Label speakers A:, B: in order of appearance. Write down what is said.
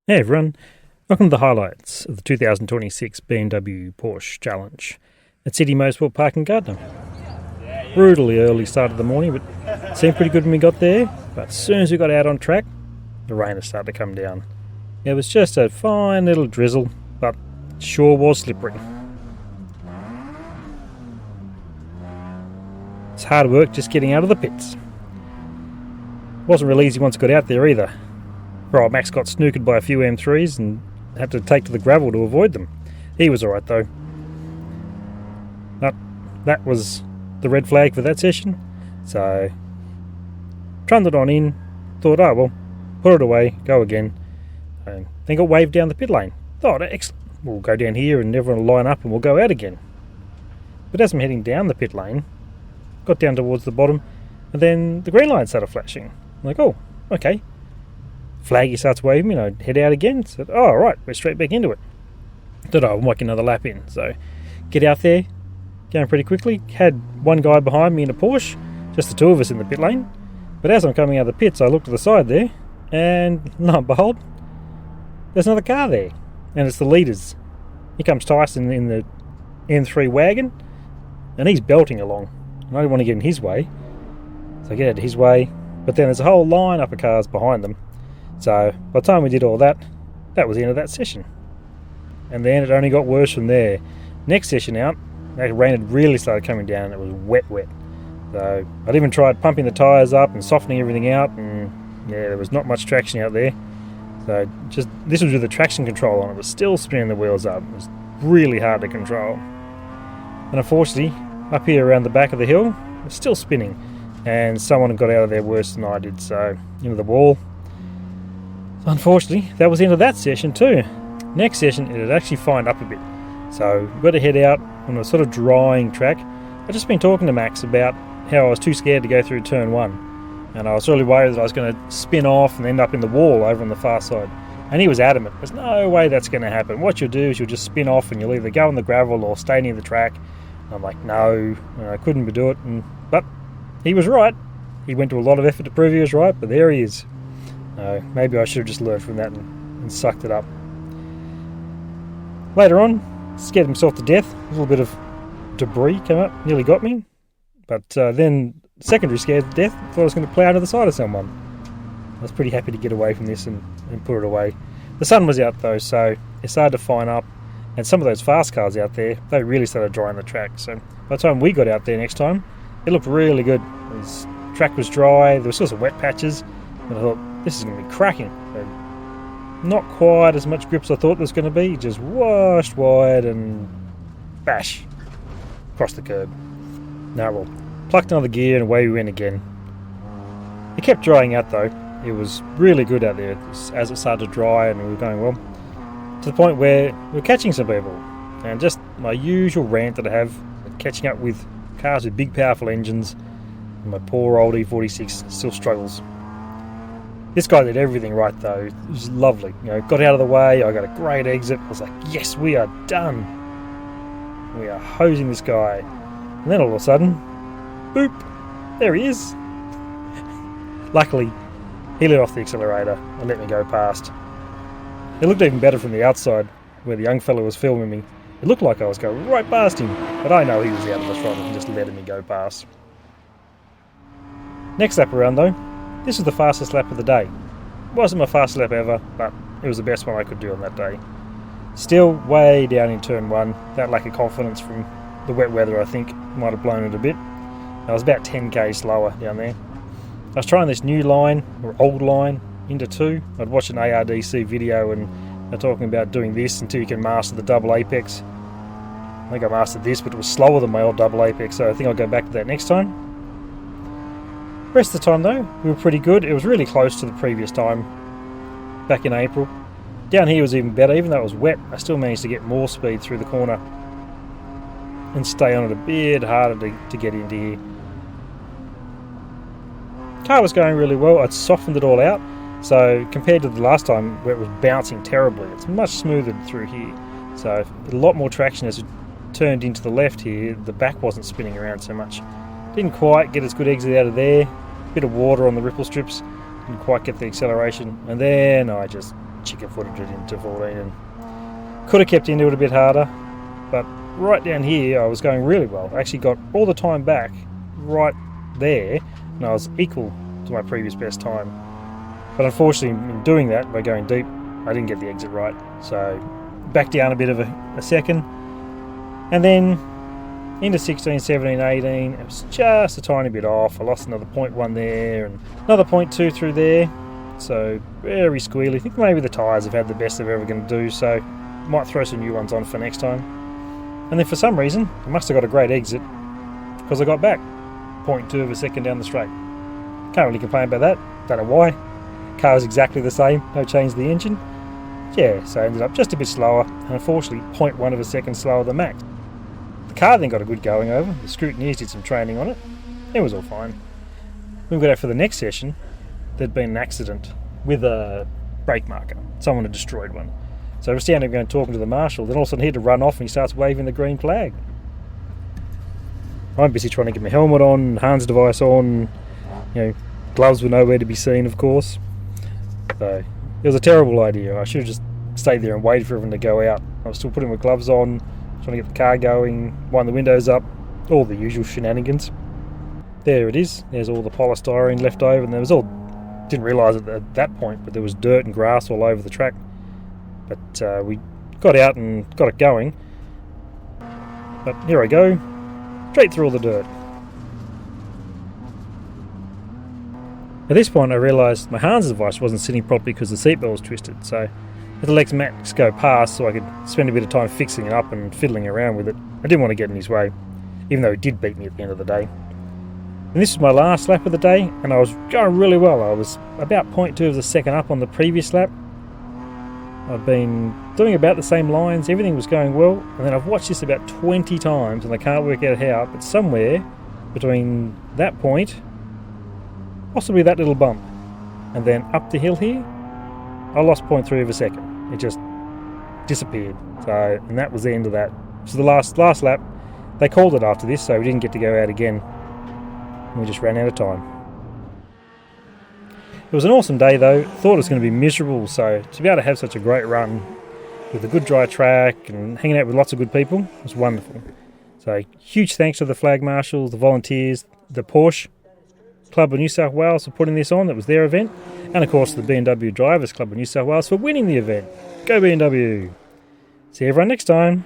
A: Hey everyone, welcome to the highlights of the 2026 BMW-Porsche Challenge at Sydney Motorsport Park Gardner. Brutally early start of the morning, but it seemed pretty good when we got there. But as soon as we got out on track, the rain had started to come down. It was just a fine little drizzle, but it sure was slippery. It's hard work just getting out of the pits. It wasn't real easy once I got out there either. Poor old Max got snookered by a few M3s and had to take to the gravel to avoid them. He was alright though. But that was the red flag for that session. So, trundled on in, thought, oh well, put it away, go again. And then got waved down the pit lane. Thought, excellent, we'll go down here and everyone will line up and we'll go out again. But as I'm heading down the pit lane, got down towards the bottom, and then the green light started flashing. I'm like, oh, okay. Flaggy starts waving me, and I head out again. Said, oh, right, we're straight back into it. Thought, oh, I might get another lap in. So, get out there, going pretty quickly. Had one guy behind me in a Porsche, just the two of us in the pit lane. But as I'm coming out of the pits, I look to the side there, and lo and behold, there's another car there. And it's the leaders. Here comes Tyson in the M3 wagon, and he's belting along. And I didn't want to get in his way, so I get out of his way. But then there's a whole line up of cars behind them. So by the time we did all that, that was the end of that session. And then it only got worse from there. Next session out, the rain had really started coming down and it was wet. So I'd even tried pumping the tyres up and softening everything out, and yeah, there was not much traction out there. So this was with the traction control on. It was still spinning the wheels up. It was really hard to control. And unfortunately, up here around the back of the hill, it was still spinning. And someone got out of there worse than I did, so into the wall. Unfortunately, that was the end of that session too. Next session, it had actually fined up a bit. So, we've got to head out on a sort of drying track. I've just been talking to Max about how I was too scared to go through turn 1. And I was really worried that I was going to spin off and end up in the wall over on the far side. And he was adamant, there's no way that's going to happen. What you'll do is you'll just spin off and you'll either go on the gravel or stay near the track. And I'm like, no, I couldn't do it. But he was right. He went to a lot of effort to prove he was right, but there he is. Maybe I should have just learned from that and sucked it up. Later on, scared himself to death. A little bit of debris came up, nearly got me. But then, secondary scared to death, thought I was going to plough into the side of someone. I was pretty happy to get away from this and put it away. The sun was out though, so it started to fine up. And some of those fast cars out there, they really started drying the track. So by the time we got out there next time, it looked really good. The track was dry, there was still some wet patches. And I thought, this is going to be cracking. And not quite as much grip as I thought there was going to be. Just washed wide and bash across the curb. Now well, plucked another gear and away we went again. It kept drying out though. It was really good out there as it started to dry, and we were going well. To the point where we were catching some people. And just my usual rant that I have, catching up with cars with big powerful engines. And my poor old E46 still struggles. This guy did everything right though. It was lovely. Got out of the way, I got a great exit. I was like, yes, we are done. We are hosing this guy. And then all of a sudden, boop, there he is. Luckily, he let off the accelerator and let me go past. It looked even better from the outside, where the young fellow was filming me. It looked like I was going right past him, but I know he was out of the front and just letting me go past. Next lap around though, this was the fastest lap of the day. It wasn't my fastest lap ever, but it was the best one I could do on that day. Still way down in turn 1. That lack of confidence from the wet weather, I think, might have blown it a bit. I was about 10k slower down there. I was trying this new line, or old line, into 2. I'd watched an ARDC video and they're talking about doing this until you can master the double apex. I think I mastered this, but it was slower than my old double apex, so I think I'll go back to that next time. Rest of the time though, we were pretty good. It was really close to the previous time, back in April. Down here was even better. Even though it was wet, I still managed to get more speed through the corner and stay on it a bit harder to get into here. Car was going really well. I'd softened it all out, so compared to the last time where it was bouncing terribly, it's much smoother through here. So a lot more traction as it turned into the left here. The back wasn't spinning around so much. Didn't quite get as good exit out of there. Bit of water on the ripple strips. Didn't quite get the acceleration. And then I just chicken footed it into 14 and could have kept into it a bit harder, but right down here I was going really well. I actually got all the time back right there and I was equal to my previous best time. But unfortunately in doing that, by going deep, I didn't get the exit right. So back down a bit of a second. And then into 16, 17, 18, it was just a tiny bit off. I lost another 0.1 there and another 0.2 through there. So very squealy. I think maybe the tyres have had the best they're ever going to do, so might throw some new ones on for next time. And then for some reason, I must have got a great exit because I got back 0.2 of a second down the straight. Can't really complain about that. Don't know why. Car was exactly the same, no change to the engine. Yeah, so I ended up just a bit slower, and unfortunately 0.1 of a second slower than max. The car then got a good going over. The scrutineers did some training on it. It was all fine. When we got out for the next session, there'd been an accident with a brake marker. Someone had destroyed one. So I was standing around talking to the marshal, then all of a sudden he had to run off and he starts waving the green flag. I'm busy trying to get my helmet on, harness device on, gloves were nowhere to be seen, of course. So it was a terrible idea. I should have just stayed there and waited for everyone to go out. I was still putting my gloves on, trying to get the car going, wind the windows up, all the usual shenanigans. There it is. There's all the polystyrene left over, and there was all, didn't realise it at that point, but there was dirt and grass all over the track. But we got out and got it going. But here I go, straight through all the dirt. At this point I realised my harness device wasn't sitting properly because the seatbelt was twisted, so I had to let Max go past so I could spend a bit of time fixing it up and fiddling around with it. I didn't want to get in his way, even though he did beat me at the end of the day. And this was my last lap of the day, and I was going really well. I was about 0.2 of a second up on the previous lap. I've been doing about the same lines, everything was going well, and then I've watched this about 20 times and I can't work out how, but somewhere between that point, possibly that little bump, and then up the hill here, I lost 0.3 of a second. It just disappeared. So, and that was the end of that. So the last lap, they called it after this, so we didn't get to go out again. We just ran out of time. It was an awesome day though. Thought it was going to be miserable, so to be able to have such a great run with a good dry track and hanging out with lots of good people was wonderful. So huge thanks to the flag marshals, the volunteers, the Porsche Club of New South Wales for putting this on. It was their event, and of course the BMW Drivers Club of New South Wales for winning the event. Go BMW! See everyone next time.